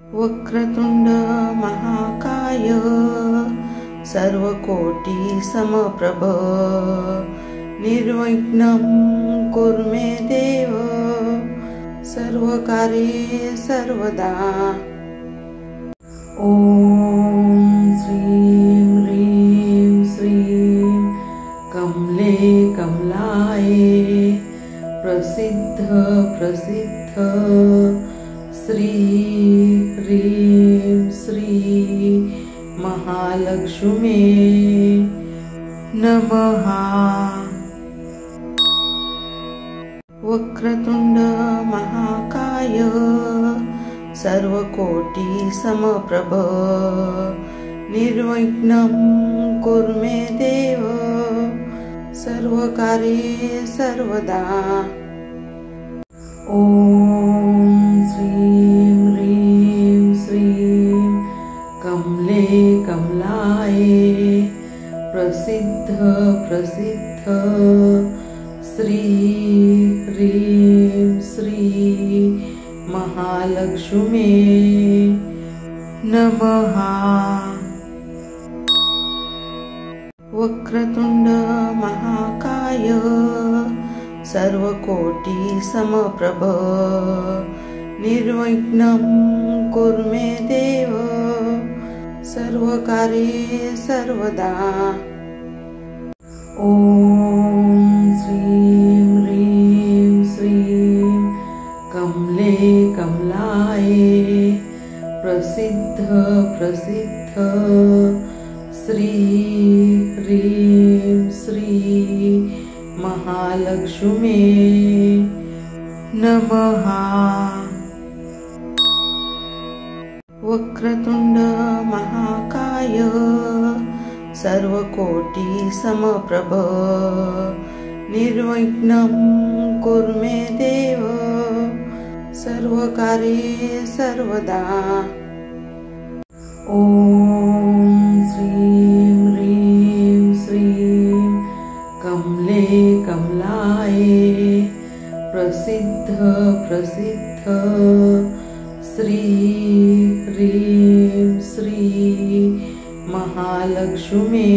वक्रतुंड महाकाय सर्वकोटि समप्रभ निर्विघ्नं कुरु मे देव सर्वकार्ये सर्वदा। ॐ श्रीं ह्रीं श्रीं कमले कमलाये प्रसिद्ध प्रसिद्ध श्री ह्रीं श्री महालक्ष्मी नमः। वक्रतुंड महाकाय सर्वकोटि समप्रभ निर्विघ्नं कुरु मे देव सर्वकार्ये सर्वदा। ॐ श्रीं ह्रीं श्रीं कमले कमलाये प्रसिद्ध प्रसिद्ध श्री ह्रीं श्री महालक्ष्मी नमः। वक्रतुंड महाकाय सर्वकोटि समप्रभ निर्विघ्नं कुरु मे देव सर्वकार्ये सर्वदा। ॐ श्रीं ह्रीं श्रीं कमले कमलाये प्रसिद्ध प्रसिद्ध श्री ह्रीं श्री महालक्ष्मी नमः। वक्रतुंड महाकाय सर्वकोटि समप्रभ निर्विघ्नं कुरु मे देव सर्वकार्ये सर्वदा। ॐ श्रीं ह्रीं श्रीं कमले कमलाये प्रसिद्ध प्रसिद्ध श्री ह्रीं श्री महालक्ष्मी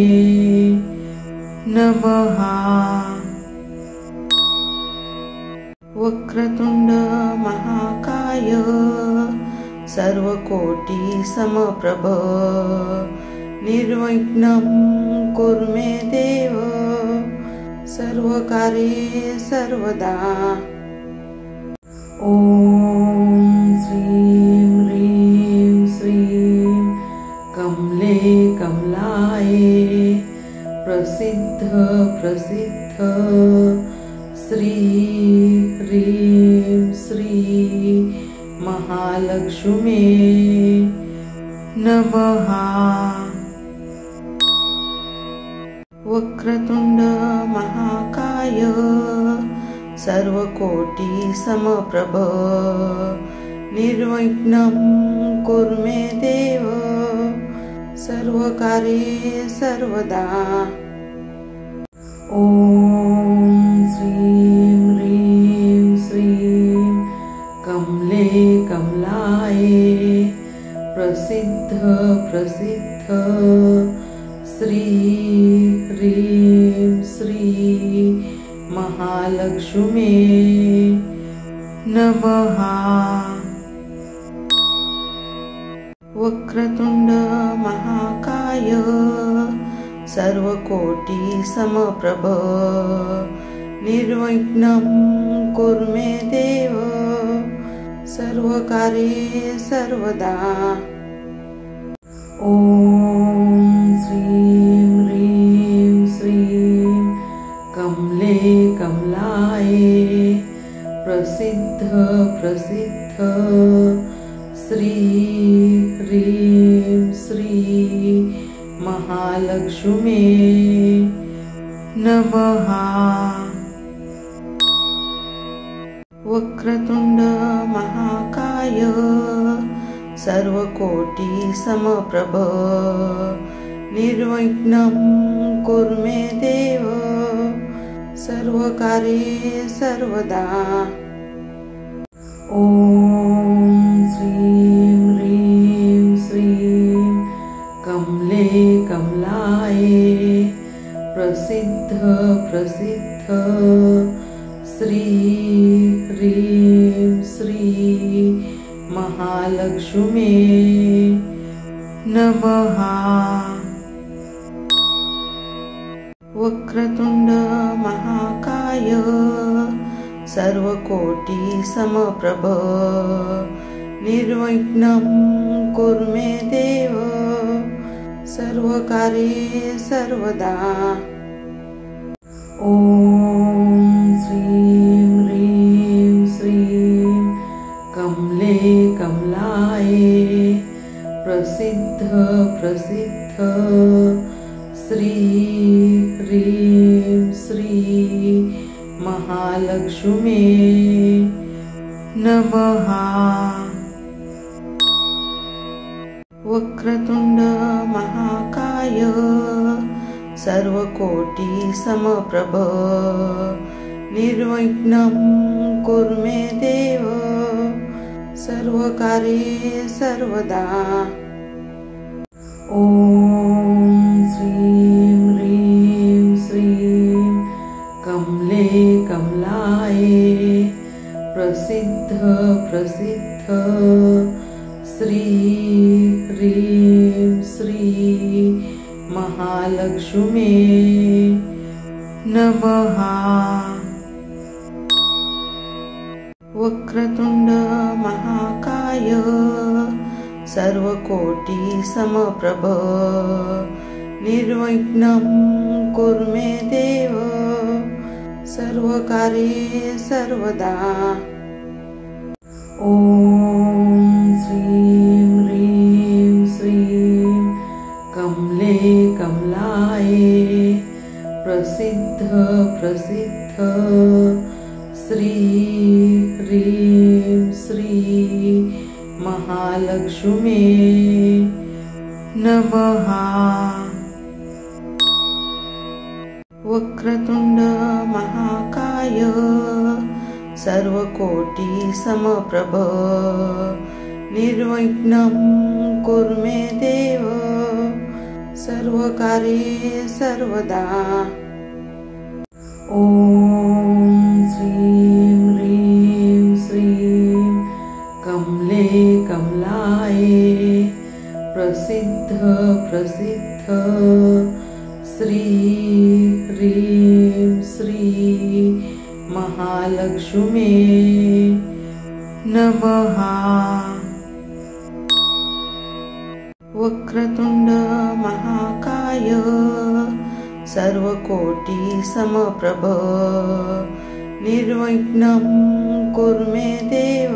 नमः। वक्रतुंड महाकाय सर्वकोटि समप्रभ निर्विघ्नं कुरु मे देव सर्वकार्ये सर्वदा। ॐ श्रीं ह्रीं श्रीं कमले कमलाये प्रसिद्ध प्रसिद्ध श्री ह्रीं श्री महालक्ष्मी नमः। वक्रतुंड महाकाय सर्वकोटि समप्रभ निर्विघ्नं कुरु मे देव सर्वकार्ये सर्वदा। ॐ श्रीं ह्रीं श्रीं कमले कमलाये प्रसिद्ध प्रसिद्ध श्री ह्रीं श्री महालक्ष्मी नमः। वक्रतुंड महाकाय सर्वकोटि समप्रभ निर्विघ्नं कुरु मे देव सर्वकार्ये सर्वदा। ॐ श्रीं ह्रीं श्रीं कमले कमलाये प्रसिद्ध प्रसिद्ध श्री ह्रीं श्री महालक्ष्मी नमः। वक्रतुंड महाकाय सर्वकोटि समप्रभ निर्विघ्नं कुरु मे देव सर्वकार्ये सर्वदा। ॐ श्रीं ह्रीं प्रसिद्ध श्री ह्रीं श्री महालक्ष्मी नमः। वक्रतुंड महाकाय सर्वकोटि समप्रभ निर्विघ्नं कुरु मे देव सर्वकार्ये सर्वदा। ॐ श्रीं ह्रीं श्रीं कमले कमलाये प्रसिद्ध प्रसिद्ध श्री ह्रीं श्री महालक्ष्मी नमः। वक्रतुंड महाकाय सर्वकोटि समप्रभ निर्विघ्नं कुरु मे देव सर्वकार्ये सर्वदा। ॐ श्रीं ह्रीं श्रीं कमले कमलाये प्रसिद्ध प्रसिद्ध श्री ह्रीं श्री महालक्ष्मी नमः। वक्रतुंड महाकाय सर्वकोटि समप्रभ निर्विघ्नं कुरु मे देव सर्वकार्ये सर्वदा। ॐ श्रीं ह्रीं श्रीं कमले कमलाये प्रसिद्ध प्रसिद्ध श्री ह्रीं श्री महालक्ष्मी नमः। वक्रतुंड महाकाय सर्वकोटि समप्रभ निर्विघ्नं कुरु मे देव सर्वकार्ये सर्वदा। ॐ श्रीं ह्रीं श्रीं कमले कमलाये प्रसिद्ध प्रसिद्ध श्री ह्रीं श्री महालक्ष्मी नमः। वक्रतुंड महाकाय सर्वकोटि समप्रभ निर्विघ्नं कुरु मे देव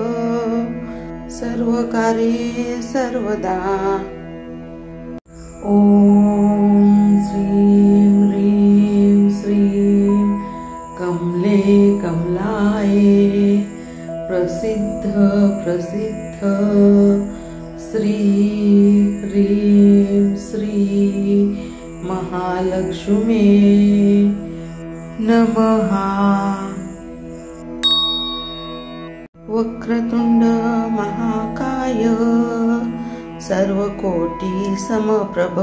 सर्वकार्ये सर्वदा। ॐ श्रीं ह्रीं श्रीं कमले कमलाये प्रसिद्ध प्रसिद्ध श्री ह्रीं श्री महालक्ष्मी नमः। वक्रतुंड महाकाय सर्वकोटि समप्रभ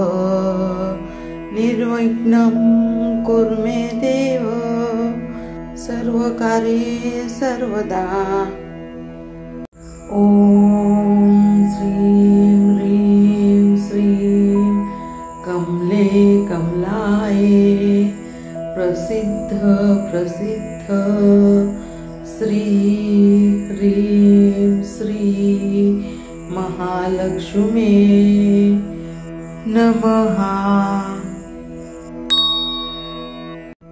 निर्विघ्नं कुरु मे देव सर्वकार्ये सर्वदा। ॐ श्रीं ह्रीं श्रीं कमले कमलाये प्रसिद्ध प्रसिद्ध श्री ह्रीं श्री महालक्ष्मी नमः।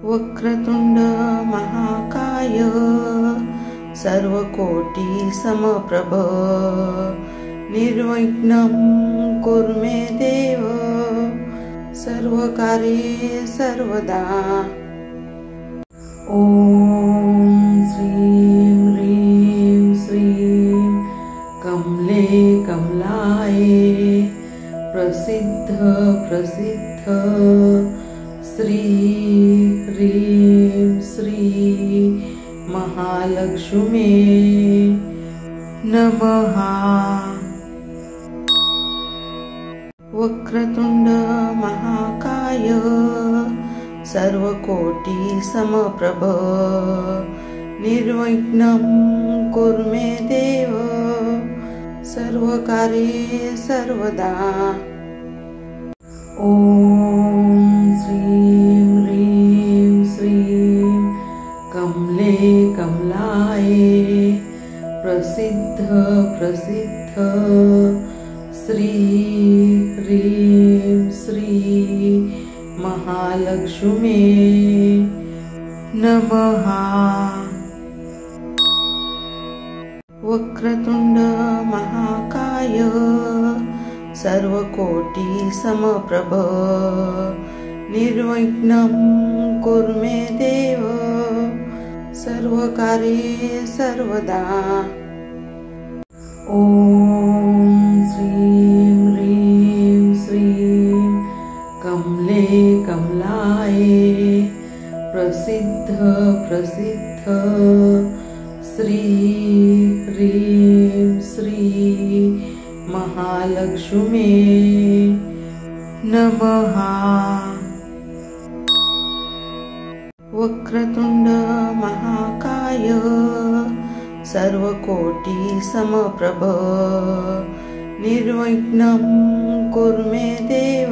वक्रतुंड महाकाय सर्वकोटि समप्रभ निर्विघ्नं कुरु मे देव सर्वकार्ये सर्वदा। ॐ श्रीं ह्रीं श्रीं कमले कमलाये प्रसिद्ध प्रसिद्ध श्री ह्रीं श्री महालक्ष्मी नमः। वक्रतुंड महाकाय सर्वकोटि समप्रभ निर्विघ्नं कुरु मे देव सर्वकार्ये सर्वदा। ॐ श्रीं ह्रीं श्रीं कमले कमलाये प्रसिद्ध प्रसिद्ध श्री ह्रीं श्री महालक्ष्मी नमः। वक्रतुंड महाकाय सर्वकोटि समप्रभ निर्विघ्नं कुरु मे देव सर्वकार्ये सर्वदा। ॐ श्रीं ह्रीं श्रीं कमले कमलाये प्रसिद्ध प्रसिद्ध श्री ह्रीं श्री महालक्ष्मी नमः। वक्रतुंड महाकाय सर्वकोटि समप्रभ निर्विघ्नं कुरु मे देव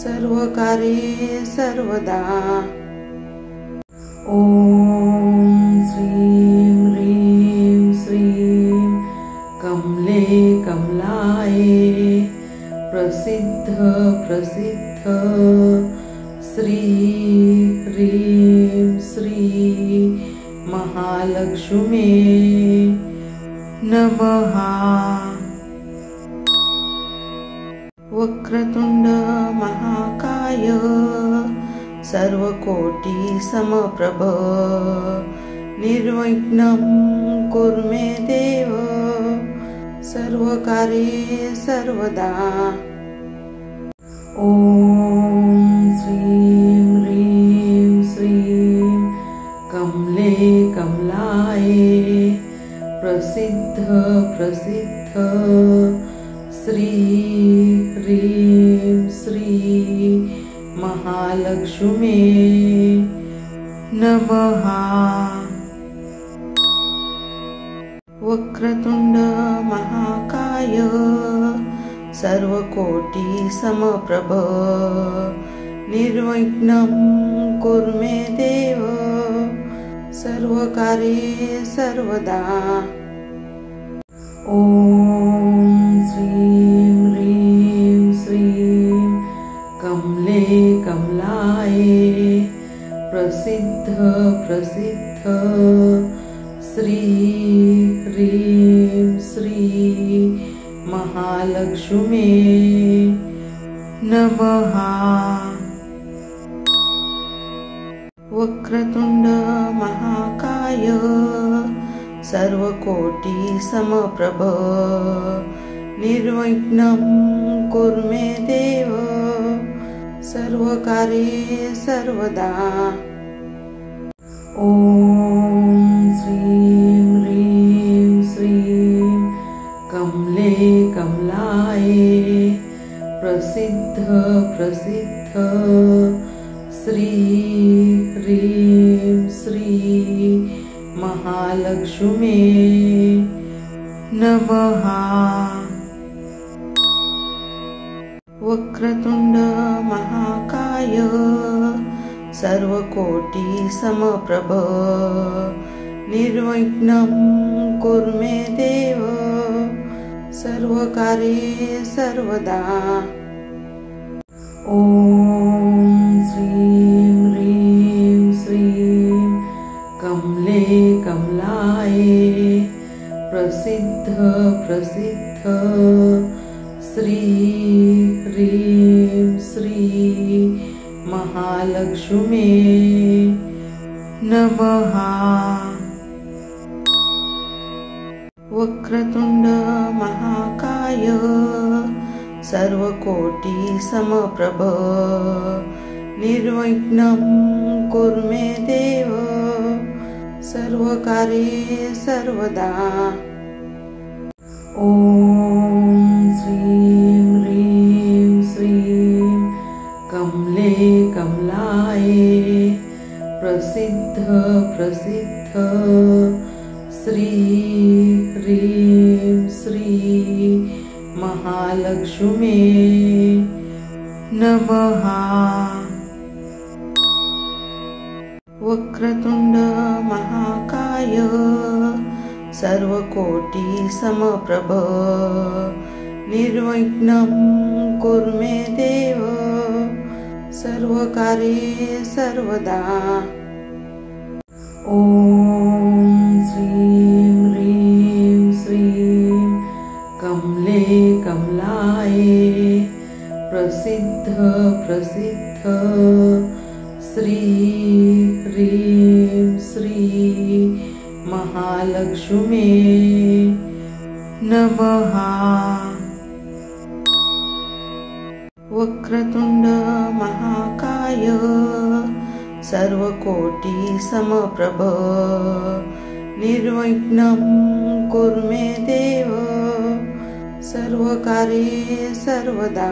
सर्वकार्ये सर्वदा। ॐ श्रीं ह्रीं श्रीं कमले कमलाये प्रसिद्ध प्रसिद्ध श्री ह्रीं श्री महालक्ष्मी नमः। वक्रतुंड महाकाय सर्वकोटि समप्रभ निर्विघ्नं कुरु मे देव सर्वकार्ये सर्वदा। ॐ श्रीं ह्रीं श्रीं कमले कमलाये प्रसिद्ध प्रसिद्ध श्री ह्रीं श्री महालक्ष्मी नमः। वक्रतुंड महाकाय सर्वकोटि समप्रभ निर्विघ्नं कुरु मे देव सर्वकार्ये सर्वदा। ॐ श्रीं ह्रीं श्रीं कमले कमलाये प्रसिद्ध प्रसिद्ध श्री ह्रीं श्री महालक्ष्मी नमः। वक्रतुंड महाकाय सर्वकोटि समप्रभ निर्विघ्नं कुरु मे देव सर्वकार्ये सर्वदा। ॐ श्रीं ह्रीं श्रीं कमले कमलाये प्रसिद्ध प्रसिद्ध श्री ह्रीं श्री महालक्ष्मी नमः। वक्रतुंड महाकाय सर्वकोटि समप्रभ निर्विघ्नं कुरु मे देव सर्वकार्ये सर्वदा। ॐ श्रीं ह्रीं श्रीं कमले कमलाये प्रसिद्ध प्रसिद्ध श्री ह्रीं श्री महालक्ष्मी नमः। वक्रतुंड महाकाय सर्वकोटि समप्रभ निर्विघ्नं कुरु मे देव सर्वकार्ये सर्वदा। ॐ श्रीं ह्रीं श्रीं कमले कमला प्रसिद्ध श्री ह्रीं श्री महालक्ष्मी नमः। वक्रतुंड महाकाय सर्वकोटि समप्रभ निर्विघ्नं कुरु मे देव सर्वकार्ये सर्वदा। ॐ श्रीं ह्रीं श्रीं कमले कमलाये प्रसिद्ध प्रसिद्ध श्री ह्रीं श्री महालक्ष्मी नमः। वक्रतुंड महाकाय सर्वकोटि समप्रभ निर्विघ्नं कुरु मे देव सर्वकार्ये सर्वदा।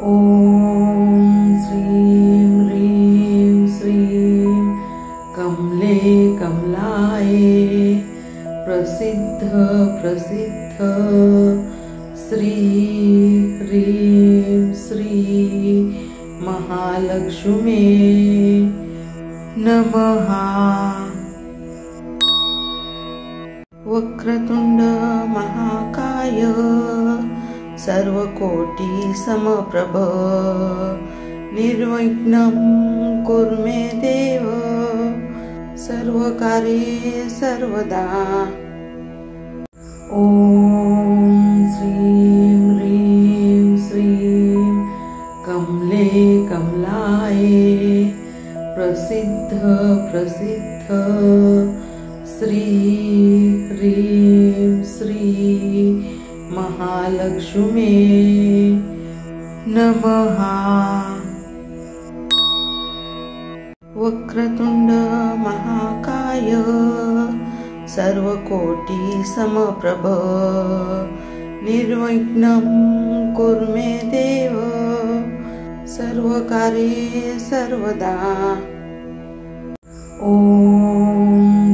ॐ श्रीं ह्रीं श्रीं कमले कमलाये प्रसिद्ध प्रसिद्ध श्री ह्रीं श्री महालक्ष्मी नमः। वक्रतुंड महाकाय सर्वकोटि समप्रभ निर्विघ्नं कुरु मे देव सर्वकार्ये सर्वदा। ॐ श्रीं ह्रीं श्रीं कमले कमलाये प्रसिद्ध प्रसिद्ध श्री ह्रीं श्री महालक्ष्मी नमः। वक्रतुंड महाकाय सर्वकोटि समप्रभ निर्विघ्नं कुरु मे देव सर्वकार्ये सर्वदा। ॐ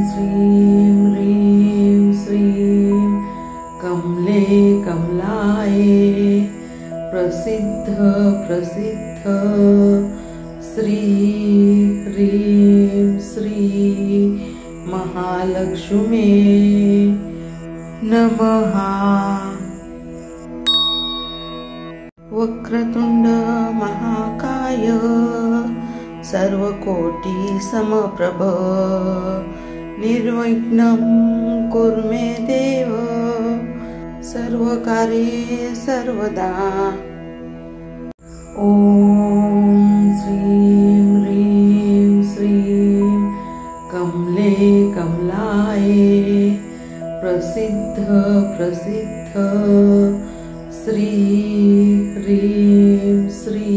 श्रीं ह्रीं श्रीं कमले कमलाये प्रसिद्ध प्रसिद्ध श्री ह्रीं श्री महालक्ष्मी नमः। वक्रतुंड महाकाय सर्वकोटि समप्रभ निर्विघ्नं कुरु मे देव सर्वकार्ये सर्वदा। ॐ श्रीं ह्रीं श्रीं कमले कमलाये प्रसिद्ध प्रसिद्ध श्री ह्रीं श्री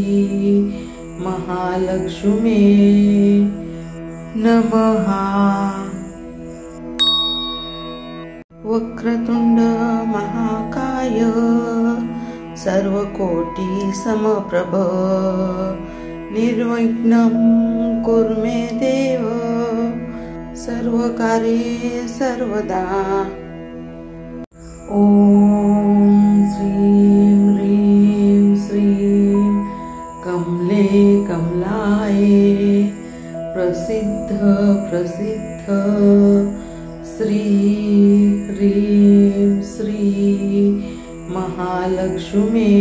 महालक्ष्मी नमः। वक्रतुंड महाकाय सर्वकोटि समप्रभ निर्विघ्नं कुरु मे देव सर्वकार्ये सर्वदा। ॐ श्रीं ह्रीं श्रीं कमले कमलाये प्रसिद्ध प्रसिद्ध श्री ह्रीं श्री महालक्ष्मी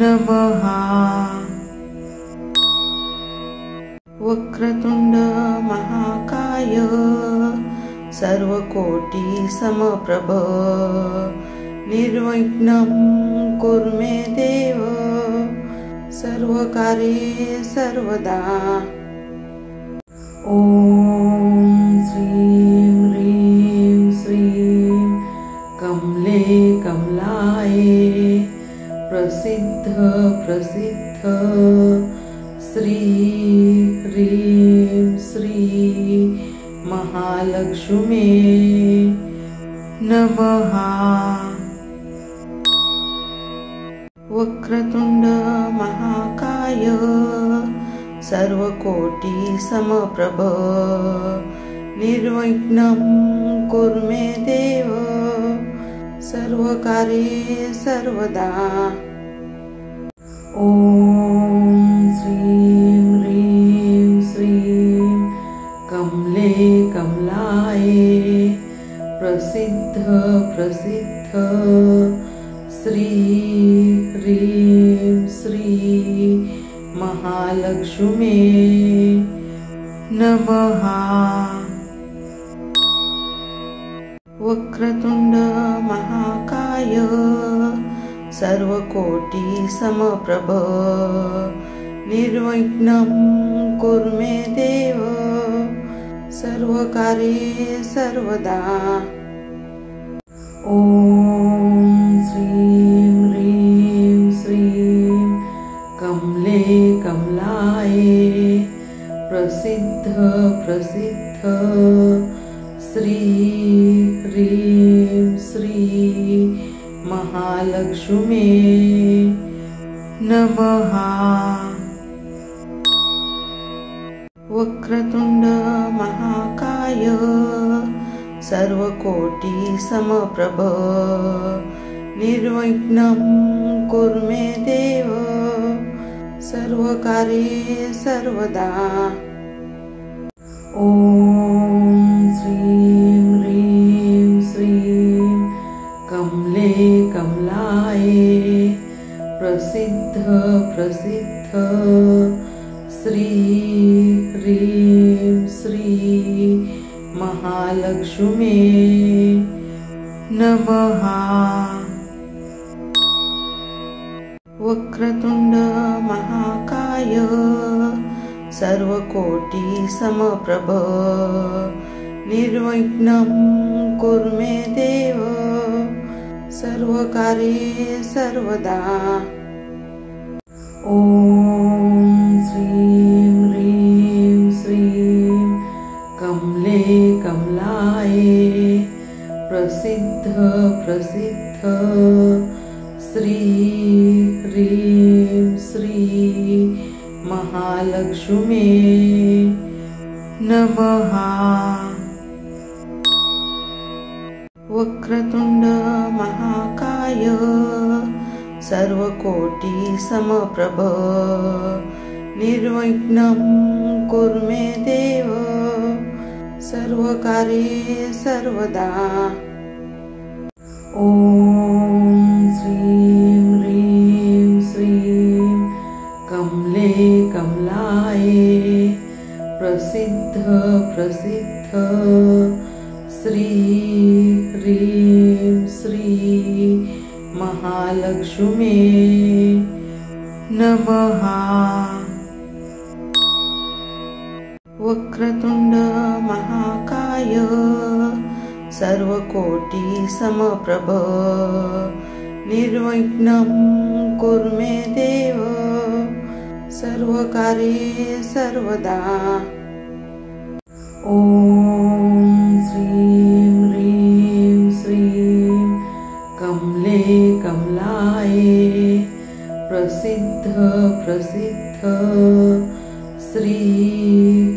नमः। वक्रतुंड महाकाय सर्वकोटि समप्रभ निर्विघ्नं कुरु मे देव सर्वकार्ये सर्वदा। ॐ श्रीं ह्रीं श्रीं कमले कमलाये प्रसिद्ध प्रसिद्ध श्री ह्रीं श्री महालक्ष्मी नमः। वक्रतुंड महाकाय सर्वकोटि समप्रभ निर्विघ्नं कुरु मे देव सर्वकार्ये सर्वदा। ॐ श्रीं ह्रीं श्रीं कमले कमलाये प्रसिद्ध प्रसिद्ध श्री ह्रीं श्री महालक्ष्मी नमः। वक्रतुंड महाकाय सर्वकोटि समप्रभ निर्विघ्नं कुरु मे देव सर्वकार्ये सर्वदा। ॐ श्रीं ह्रीं श्रीं कमले कमलाये प्रसिद्ध प्रसिद्ध श्री ह्रीं श्री महालक्ष्मी नमः। वक्रतुंड महाकाय सर्वकोटि समप्रभ निर्विघ्नं कुरु मे देव सर्वकार्ये सर्वदा। ॐ श्रीं ह्रीं श्रीं कमले कमलाये प्रसिद्ध प्रसिद्ध श्री ह्रीं श्री महालक्ष्मी नमः। वक्रतुंड महाकाय सर्वकोटि समप्रभ निर्विघ्नं कुरु मे देव सर्वकार्ये सर्वदा। ॐ श्रीं ह्रीं श्रीं कमले कमलाये प्रसिद्ध प्रसिद्ध श्री ह्रीं श्री महालक्ष्मी नमः। वक्रतुंड महाकाय सर्वकोटि समप्रभ निर्विघ्नं कुरु मे देव सर्वकार्ये सर्वदा। ॐ श्रीं ह्रीं श्रीं कमले कमलाये प्रसिद्ध प्रसिद्ध श्री ह्रीं श्री महालक्ष्मी नमः। वक्रतुंड महाकाय सर्वकोटि समप्रभ निर्विघ्नं कुरु मे देव सर्वकार्ये सर्वदा। ॐ श्रीं ह्रीं श्रीं कमले कमलाये प्रसिद्ध प्रसिद्ध श्री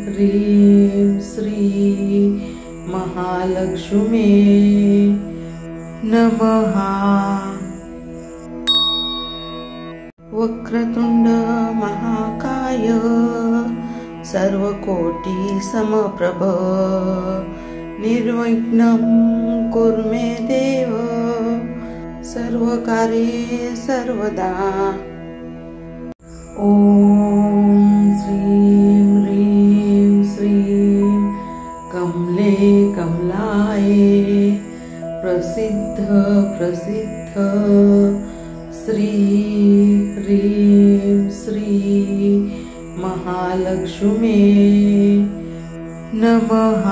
ह्रीं श्री महालक्ष्मी नमः। वक्रतुंड महाकाय सर्वकोटि समप्रभ निर्विघ्नं कुरु मे देव सर्वकार्ये सर्वदा। ॐ श्रीं ह्रीं श्रीं कमले कमलाये प्रसिद्ध प्रसिद्ध श्री ह्रीं श्री महालक्ष्मी नमः।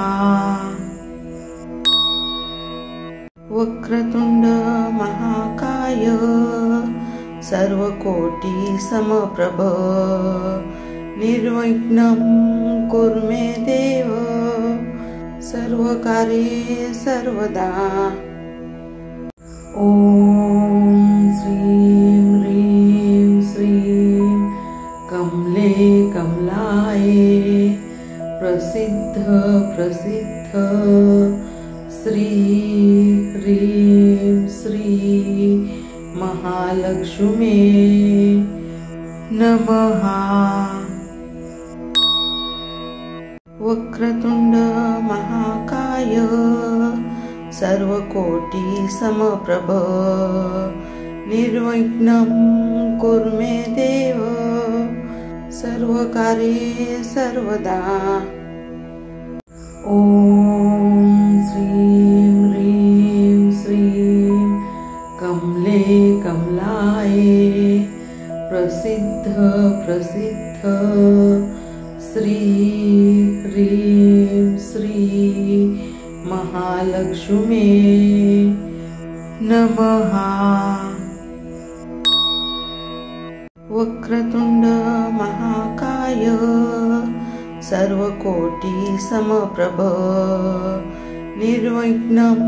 वक्रतुंड महाकाय सर्वकोटि समप्रभ निर्विघ्नं कुरु मे देव सर्वकार्ये सर्वदा। ॐ श्रीं ह्रीं श्रीं कमले कमला प्रसिद्ध श्री ह्रीं श्री महालक्ष्मी नमः। वक्रतुंड महाकाय सर्वकोटि समप्रभ निर्विघ्नं कुरु मे देव सर्वकार्ये सर्वदा। ॐ श्रीं ह्रीं श्रीं कमले कमलाये प्रसिद्ध प्रसिद्ध श्री ह्रीं श्री महालक्ष्मी नमः। वक्रतुंड महाकाय सर्वकोटि समप्रभ निर्विघ्नं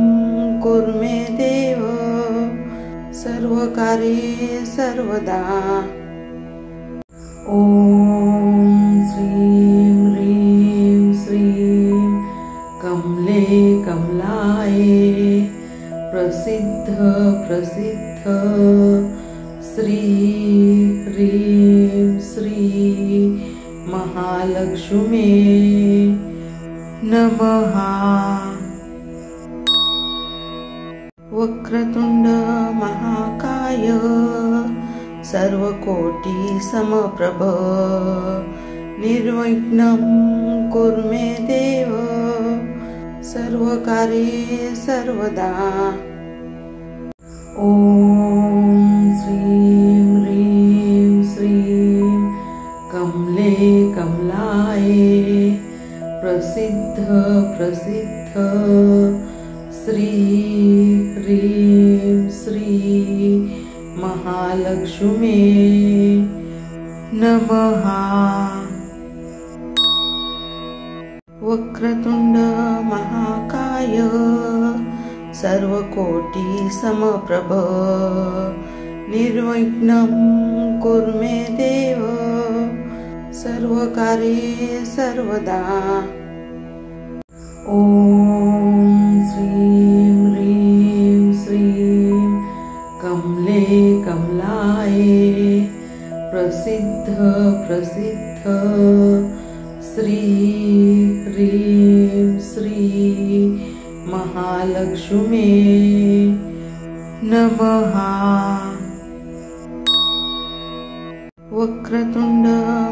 कुरु मे देव सर्वकार्ये सर्वदा। ॐ श्रीं ह्रीं श्रीं कमले कमलाये प्रसिद्ध प्रसिद्ध श्री ह्रीं श्री महालक्ष्मी नमः। वक्रतुंड महाकाय सर्वकोटि समप्रभ निर्विघ्नं कुरु मे देव सर्वकार्ये सर्वदा। ॐ श्रीं ह्रीं श्रीं कमले कमलाये प्रसिद्ध प्रसिद्ध श्री ह्रीं श्री महालक्ष्मी नमः। वक्रतुंड महाकाय सर्वकोटि समप्रभ निर्विघ्नं कुरु मे देव सर्वकार्ये सर्वदा। ॐ श्रीं ह्रीं श्रीं कमले कमलाये प्रसिद्ध प्रसिद्ध श्री ह्रीं श्री महालक्ष्मी नमः। वक्रतुंड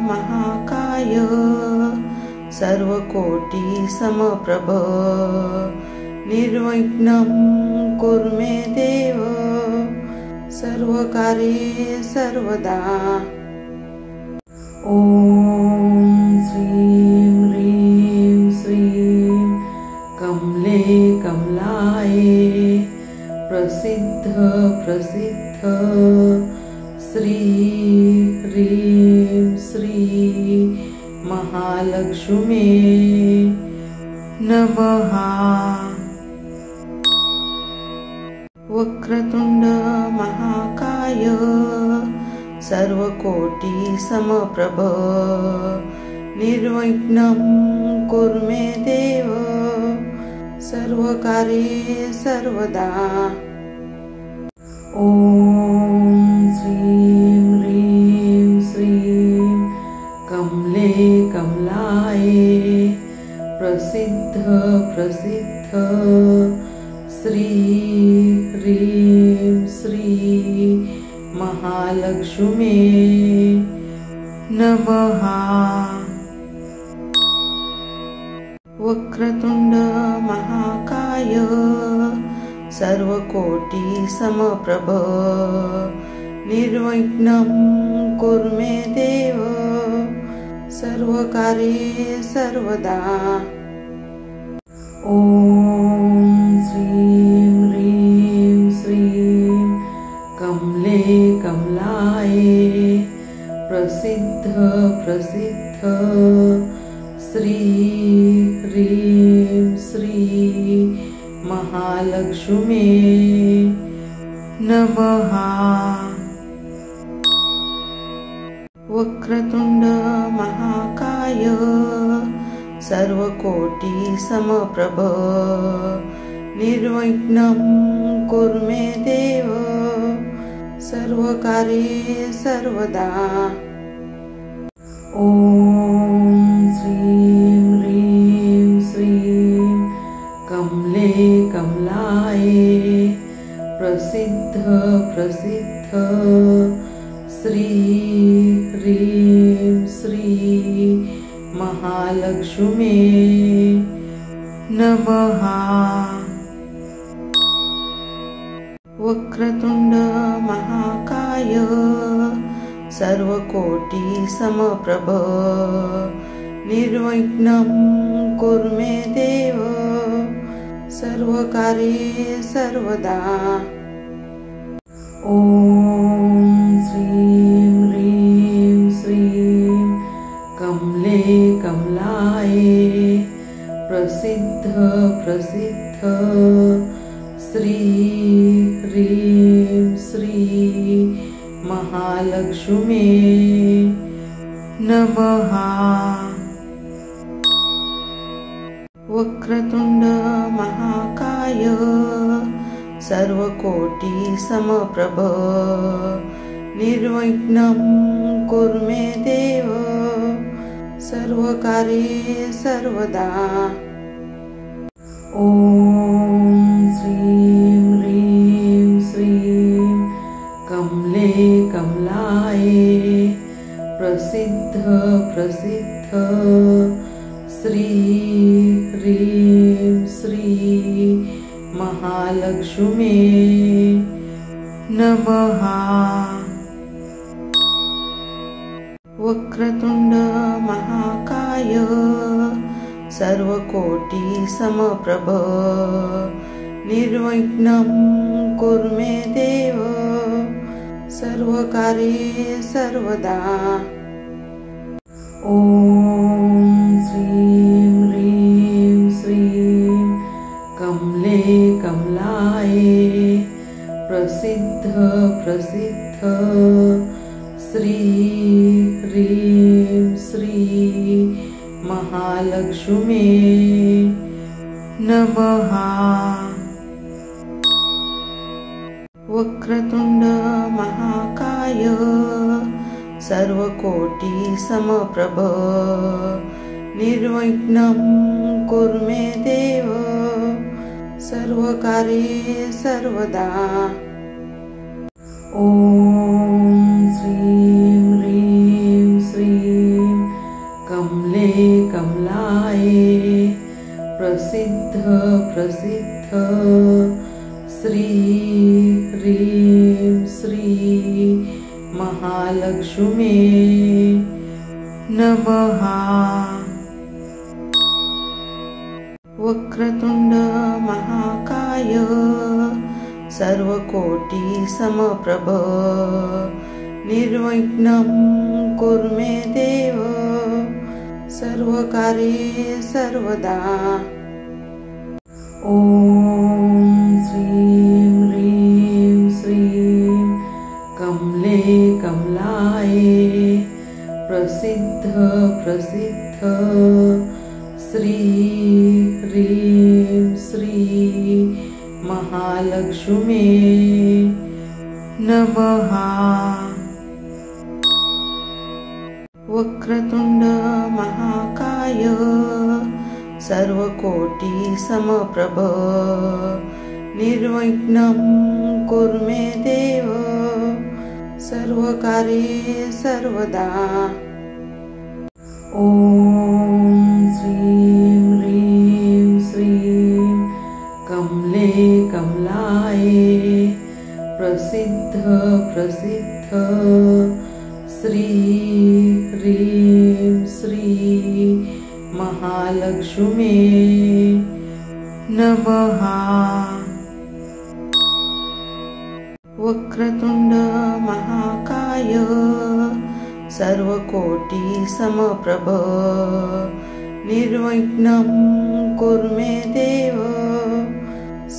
महाकाय सर्वकोटि समप्रभ निर्विघ्नं कुरु मे देव सर्वकार्ये सर्वदा। ॐ श्रीं ह्रीं श्रीं कमले कमलाये प्रसिद्ध प्रसिद्ध श्री ह्रीं श्री महालक्ष्मी नमः। वक्रतुंड महाकाय सर्वकोटि समप्रभ निर्विघ्नं कुरु मे देव सर्वकार्ये सर्वदा। ॐ श्रीं ह्रीं श्रीं कमले कमलाये प्रसिद्ध प्रसिद्ध श्री ह्रीं श्री महालक्ष्मी नमः। वक्रतुंड महाकाय सर्वकोटि समप्रभ निर्विघ्नं कुरु मे देव सर्वकार्ये सर्वदा। ॐ श्रीं ह्रीं श्रीं कमले कमलाये प्रसिद्ध प्रसिद्ध श्री ह्रीं श्री महालक्ष्मी नमः। वक्रतुंड महाकाय सर्वकोटि समप्रभ निर्विघ्नं कुरु मे देव सर्वकार्ये सर्वदा। ॐ श्रीं ह्रीं श्रीं कमले कमलाये प्रसिद्ध प्रसिद्ध श्री ह्रीं श्री महालक्ष्मी नमः। वक्रतुंड महाकाय सर्वकोटि समप्रभ निर्विघ्नं कुरु मे देव सर्वकार्ये सर्वदा। ॐ श्रीं ह्रीं श्रीं कमले कमलाये प्रसिद्ध प्रसिद्ध श्री ह्रीं श्री महालक्ष्मी नमः। वक्रतुंड महाकाय सर्वकोटि समप्रभ निर्विघ्नं कुरु मे देव सर्वकार्ये सर्वदा। ॐ श्रीं ह्रीं श्रीं कमले कमलाये प्रसिद्ध प्रसिद्ध श्री ह्रीं श्री महालक्ष्मी नमः। वक्रतुंड महाकाय सर्वकोटि समप्रभ निर्विघ्नं कुरु मे देव सर्वकार्ये सर्वदा। ॐ श्रीं ह्रीं श्रीं कमले कमलाये प्रसिद्ध प्रसिद्ध श्री ह्रीं श्री महालक्ष्मी नमः। वक्रतुंड महाकाय सर्वकोटि समप्रभ निर्विघ्नं कुरु मे देव सर्वकार्ये सर्वदा। ॐ श्रीं ह्रीं श्रीं कमले कमलाये प्रसिद्ध प्रसिद्ध श्री ह्रीं श्री महालक्ष्मी नमः। वक्रतुंड महाकाय सर्वकोटि समप्रभ निर्विघ्नं कुरु मे देव सर्वकार्ये सर्वदा। ॐ श्रीं ह्रीं श्रीं कमले कमलाये प्रसिद्ध प्रसिद्ध श्री ह्रीं श्री महालक्ष्मी नमः। वक्रतुंड महाकाय सर्वकोटि समप्रभ निर्विघ्नं कुरु मे देव सर्वकार्ये सर्वदा। ॐ श्रीं ह्रीं श्रीं कमले कमलाये प्रसिद्ध प्रसिद्ध श्री ह्रीं श्री महालक्ष्मी नमः। वक्रतुंड महाकाय सर्वकोटि समप्रभ निर्विघ्नं कुरु मे देव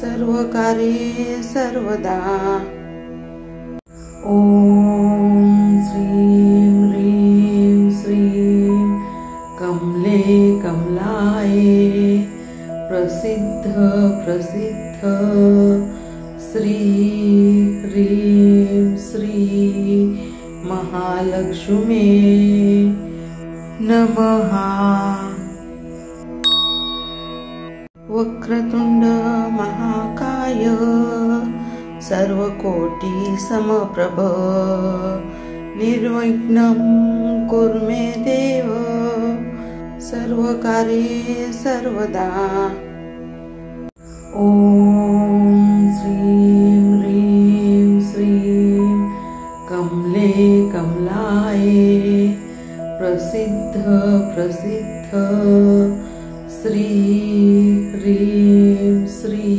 सर्वकार्ये सर्वदा। ॐ श्रीं ह्रीं श्रीं कमले कमला प्रसिद्ध श्री ह्रीं श्री महालक्ष्मी नमः। वक्रतुंड महाकाय सर्वकोटि समप्रभ निर्विघ्नं कुरु मे देव सर्वकार्ये सर्वदा। ॐ श्रीं ह्रीं श्रीं कमले कमलाय प्रसिद्ध प्रसिद्ध श्री ह्रीं श्री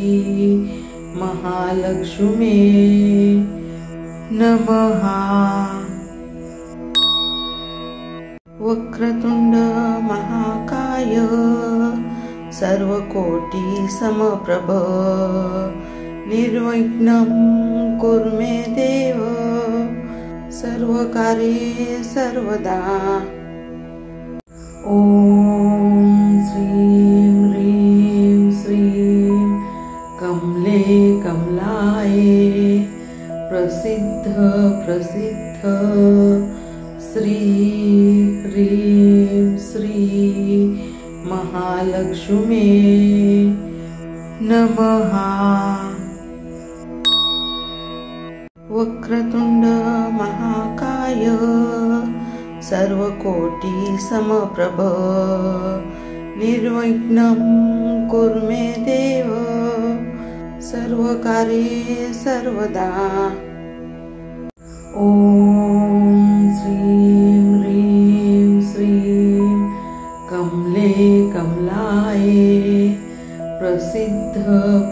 महालक्ष्मी नमः। वक्रतुंड महाकाय सर्वकोटि समप्रभ निर्विघ्नं कुरु मे देव सर्वकार्ये सर्वदा। ॐ श्रीं ह्रीं श्रीं कमले कमलाय प्रसिद्ध प्रसिद्ध श्री ह्रीं श्री महालक्ष्मी नमः। वक्रतुंड महाकाय सर्वकोटि समप्रभ निर्विघ्नं कुरु मे देव सर्वकार्ये सर्वदा। ॐ श्रीं ह्रीं श्रीं कमले कमलाय प्रसिद्ध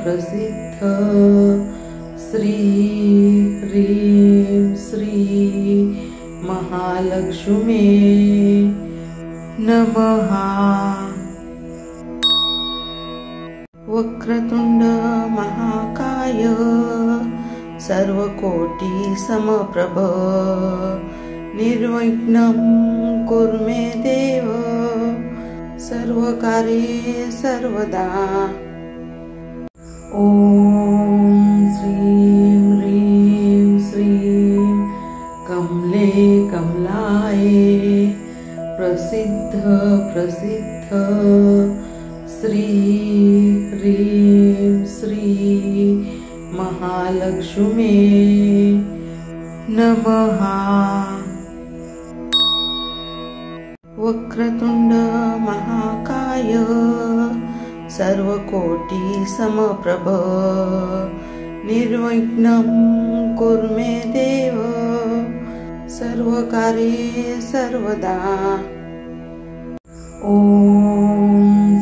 प्रसिद्ध श्री ह्रीं श्री महालक्ष्मी नमः। वक्रतुंड महाकाय सर्वकोटि समप्रभ निर्विघ्नं कुरु मे देव सर्वकार्ये सर्वदा। ॐ श्रीं ह्रीं श्रीं कमले कमलाय प्रसिद्ध प्रसिद्ध श्री ह्रीं श्री महालक्ष्मी नमः। वक्रतुंड महाकाय सर्वकोटि समप्रभ निर्विघ्नं कुरु मे देव सर्वकार्ये सर्वदा। ॐ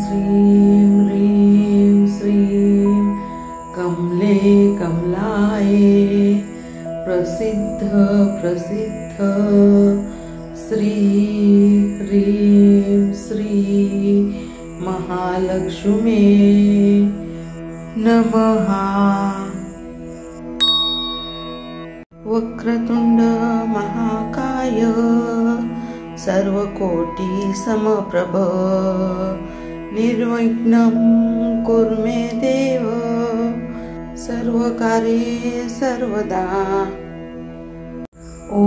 श्रीं ह्रीं श्रीं कमले कमलाय प्रसिद्ध प्रसिद्ध श्री ह्रीं श्री महालक्ष्मी नमः। वक्रतुंड महाकाय सर्वकोटि समप्रभ निर्विघ्नं कुरु मे देव सर्वकार्ये सर्वदा। ॐ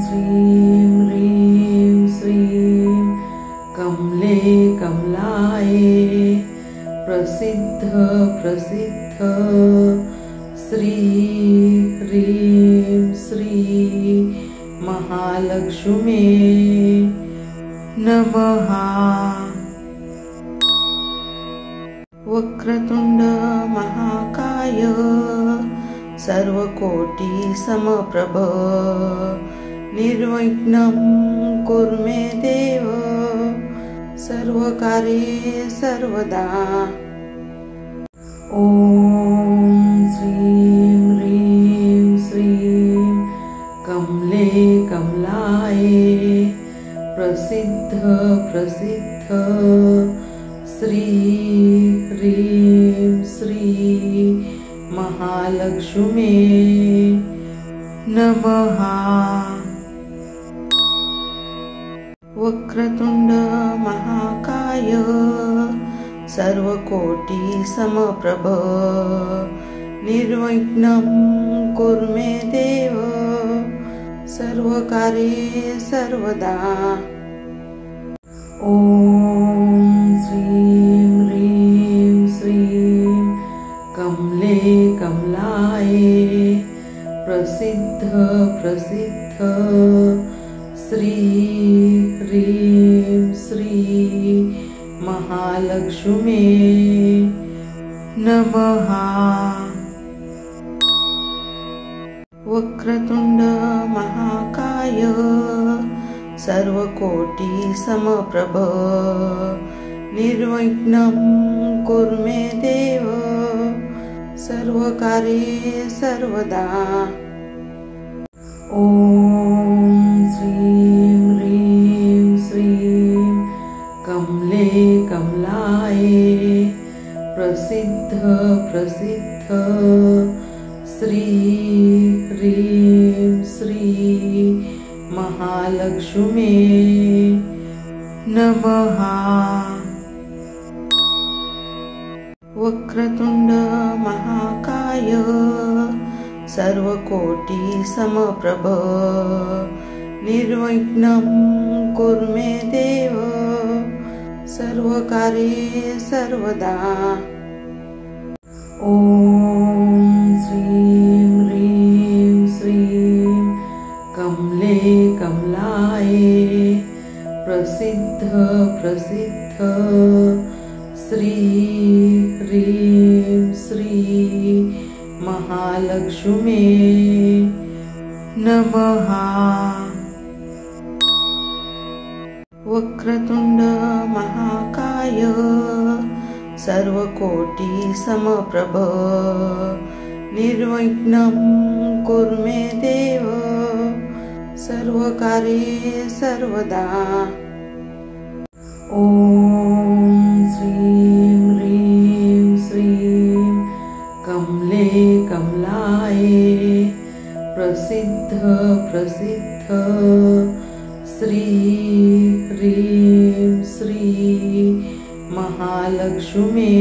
श्रीं ह्रीं श्रीं कमले कमलाय प्रसिद्ध प्रसिद्ध श्री ह्रीं श्री महालक्ष्मी नमः। वक्रतुंड महाकाय सर्वकोटि समप्रभ निर्विघ्नं कुरु मे देव सर्वकार्ये सर्वदा। ॐ श्रीं ह्रीं श्रीं कमले कमलाय प्रसिद्ध प्रसिद्ध श्री ह्रीं श्री महालक्ष्मी नमः। वक्रतुंड महाकाय सर्वकोटि समप्रभ निर्विघ्नं कुरु मे देव सर्वकार्ये सर्वदा। ॐ श्रीं ह्रीं श्रीं कमले कमलाये प्रसिद्ध प्रसिद्ध श्री ह्रीं श्री महालक्ष्मी नमः। वक्रतुंड महाकाय सर्वकोटि समप्रभ निर्विघ्नं कुरु मे देव सर्वकार्ये सर्वदा। ॐ श्रीं ह्रीं श्रीं कमले कमलाये प्रसिद्ध प्रसिद्ध श्री ह्रीं श्री महालक्ष्मी नमः। वक्रतुंड महाकाय सर्वकोटि समप्रभ निर्विघ्नं कुरु मे देव सर्वकार्ये सर्वदा। ॐ श्रीं ह्रीं श्रीं कमले कमलाये प्रसिद्ध प्रसिद्ध श्री ह्रीं श्री महालक्ष्मी नमः। वक्रतुंड महाकाय सर्वकोटि समप्रभ निर्विघ्नं कुरु मे देव सर्वकार्ये सर्वदा। ॐ श्रीं ह्रीं श्रीं कमले कमलाये प्रसिद्ध प्रसिद्ध श्री ह्रीं श्री महालक्ष्मी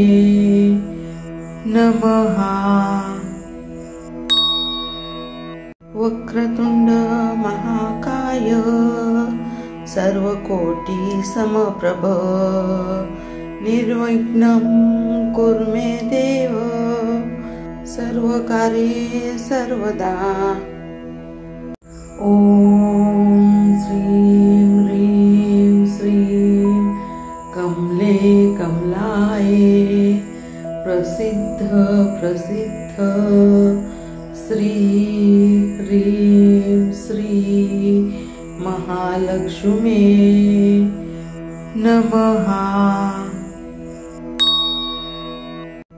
नमः। वक्रतुंड महाकाय सर्वकोटि समप्रभ निर्विघ्नं कुरु मे देव सर्वकार्ये सर्वदा। ॐ श्रीं ह्रीं श्रीं कमले कमलाये प्रसिद्ध प्रसिद्ध श्री ह्रीं श्री महालक्ष्मी नमः।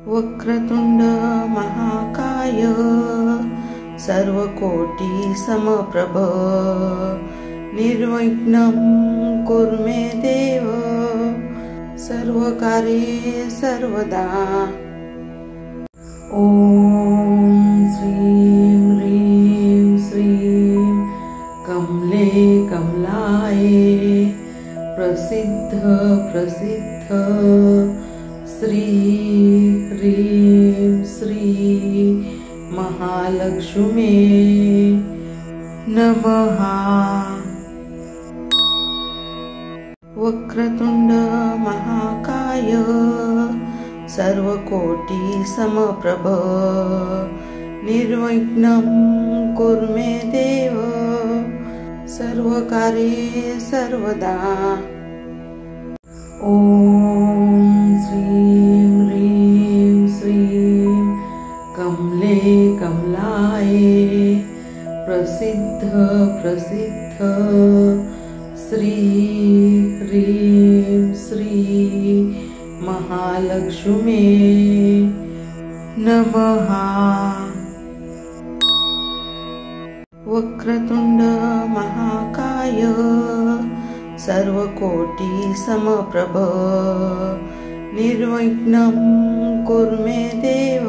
वक्रतुंड महाकाय सर्वकोटि समप्रभ निर्विघ्नं कुरु मे देव सर्वकार्ये सर्वदा। ॐ श्रीं ह्रीं श्रीं कमले कमलाये प्रसिद्ध प्रसिद्ध श्री ह्रीं श्री महालक्ष्मी नमः। वक्रतुंड महाकाय सर्वकोटि समप्रभ निर्विघ्नं कुरु मे देव सर्वकार्ये सर्वदा। ॐ श्रीं ह्रीं श्रीं कमले कमलाये प्रसिद्ध प्रसिद्ध श्री ह्रीं श्री महालक्ष्मी नमः। वक्रतुंड महाकाय सर्वकोटि समप्रभ निर्विघ्नं कुरु मे देव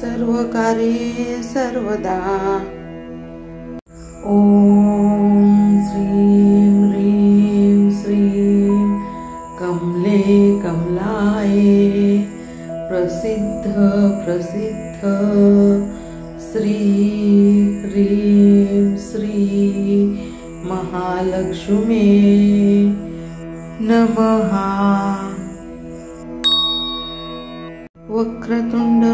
सर्वकार्ये सर्वदा। ॐ श्रीं ह्रीं श्रीं कमले कमला प्रसिद्ध प्रसिद्ध श्री ह्रीं श्री महालक्ष्मी नमः। वक्रतुंड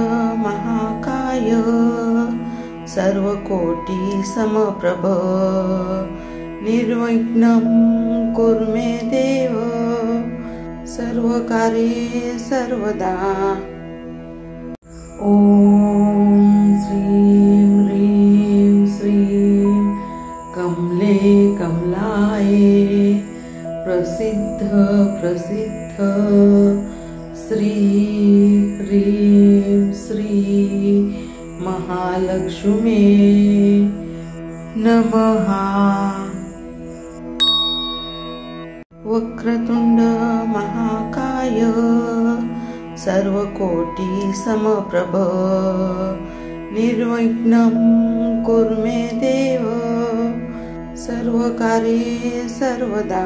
महाकाय सर्वकोटि समप्रभ निर्विघ्नं कुरु मे देव सर्वकार्ये सर्वदा। ॐ श्रीं ह्रीं श्रीं कमले कमलाये प्रसिद्ध प्रसिद्ध श्री ह्रीं श्री महालक्ष्मी नमः। वक्रतुंड महाकाय सर्वकोटि समप्रभ निर्विघ्नं कुरु मे देव सर्वकार्ये सर्वदा।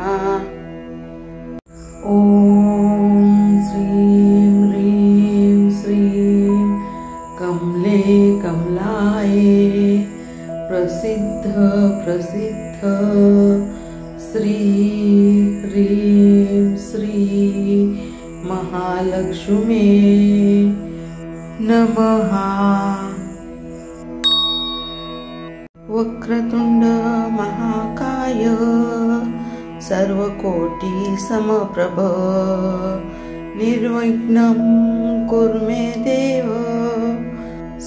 ॐ श्रीं ह्रीं श्रीं कमले कमलाये प्रसिद्ध प्रसिद्ध श्री ह्रीं श्री महालक्ष्मी नमः। वक्रतुंड महाकाय सर्वकोटि समप्रभ निर्विघ्नं कुरु मे देव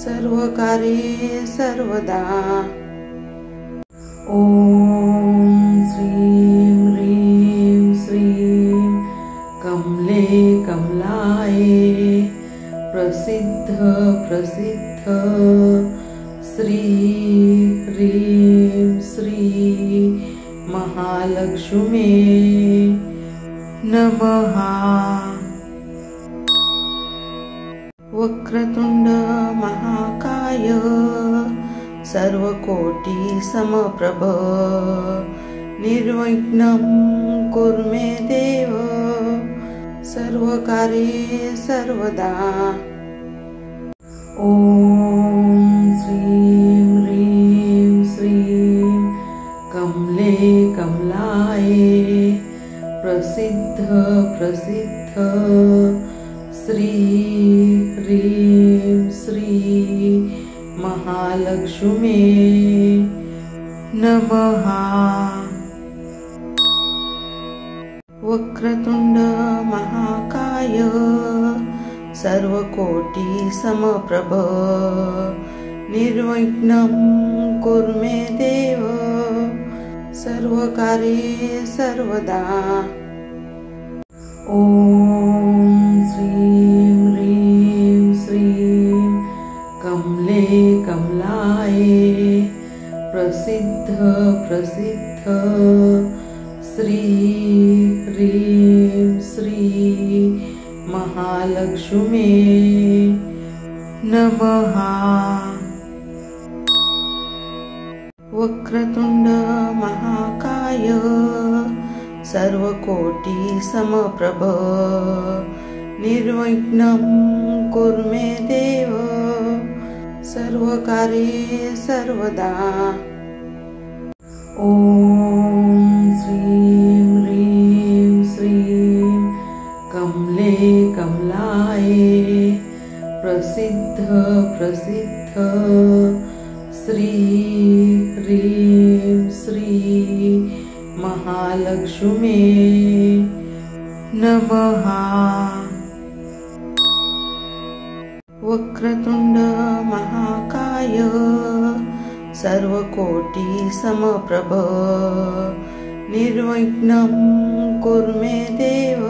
सर्वकार्ये सर्वदा। ॐ श्रीं ह्रीं श्रीं कमले कमलाये प्रसिद्ध प्रसिद्ध श्री ह्रीं श्री महालक्ष्मी नमः। वक्रतुंड महाकाय सर्वकोटि समप्रभ निर्विघ्नं कुरु मे देव सर्वकार्ये सर्वदा। ॐ श्रीं ह्रीं श्रीं कमले कमलाये प्रसिद्ध प्रसिद्ध श्री ह्रीं श्री महालक्ष्मी नमः। वक्रतुंड महाकाय सर्वकोटि समप्रभ निर्विघ्नं कुरु मे देव सर्वकार्ये सर्वदा। ॐ श्रीं ह्रीं श्रीं कमले कमलाये प्रसिद्ध प्रसिद्ध श्री ह्रीं श्री महालक्ष्मी नमः। वक्रतुंड महाकाय सर्वकोटि समप्रभ निर्विघ्नं कुरु मे देव सर्वकार्ये सर्वदा। ॐ श्रीं ह्रीं श्रीं कमले कमलाये प्रसिद्ध प्रसिद्ध श्री ह्रीं श्री महालक्ष्मी नमः। वक्रतुंड महाकाय सर्वकोटि समप्रभ निर्विघ्नं कुरु मे देव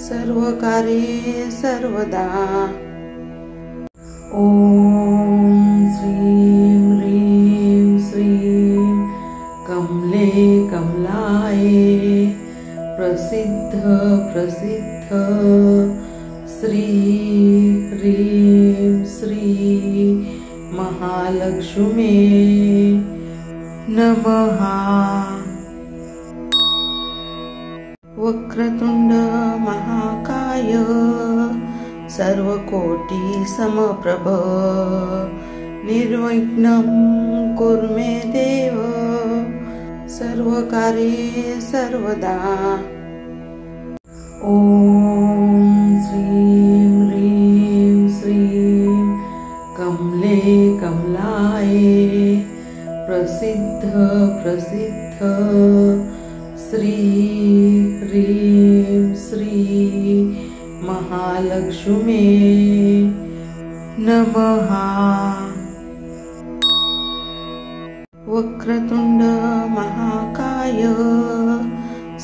सर्वकार्ये सर्वदा। ॐ श्रीं ह्रीं श्रीं कमले कमलाये प्रसिद्ध प्रसिद्ध श्री ह्रीं श्री महालक्ष्मी नमः। वक्रतुंड महाकाय सर्वकोटि समप्रभ निर्विघ्नं कुरु मे देव सर्वकार्ये सर्वदा। ॐ श्रीं ह्रीं श्रीं कमले कमलाये प्रसिद्ध प्रसिद्ध श्री ह्रीं श्री महालक्ष्मी नमः। वक्रतुंड महाकाय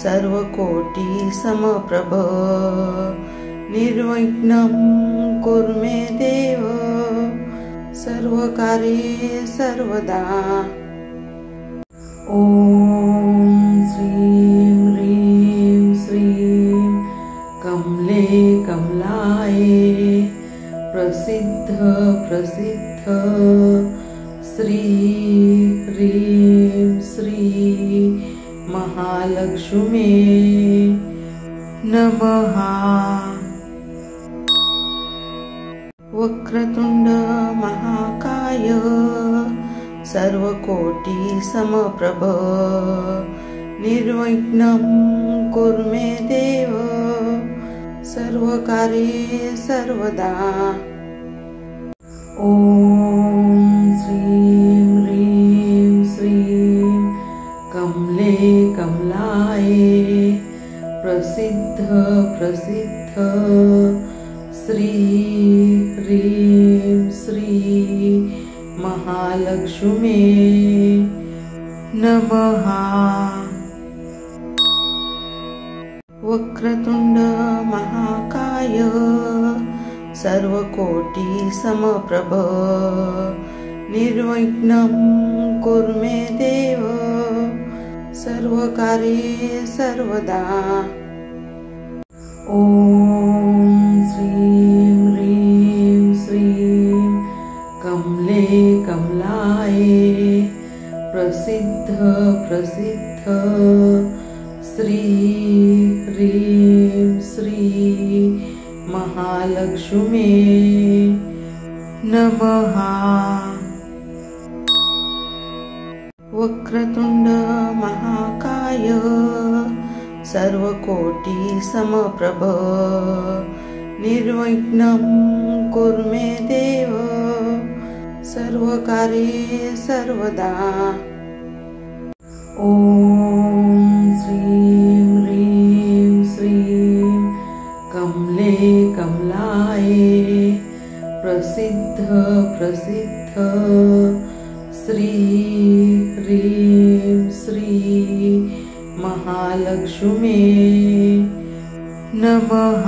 सर्वकोटि समप्रभ निर्विघ्नं कुरु मे देव सर्वकार्ये सर्वदा। ॐ श्रीं ह्रीं श्रीं कमले कमलाये प्रसिद्ध प्रसिद्ध श्री ह्रीं श्री महालक्ष्मी नमः। वक्रतुंड महाकाय सर्वकोटि समप्रभ निर्विघ्नं कुरु मे देव सर्वकार्ये सर्वदा। ॐ श्रीं ह्रीं श्रीं कमले कमलाये प्रसिद्ध प्रसिद्ध श्री ह्रीं श्री महालक्ष्मी नमः। वक्रतुंड महाकाय सर्वकोटि समप्रभ निर्विघ्नं कुरु मे देव सर्वकार्ये सर्वदा। ॐ श्रीं ह्रीं श्रीं कमले कमलाये प्रसिद्ध प्रसिद्ध श्री ह्रीं श्री महालक्ष्मी नमः। वक्रतुंड महाकाय सर्वकोटि समप्रभ निर्विघ्नं कुरु मे देव सर्वकार्ये सर्वदा। ॐ श्रीं ह्रीं श्रीं कमले कमलाये प्रसिद्ध प्रसिद्ध श्री ह्रीं श्री महालक्ष्मी नमः।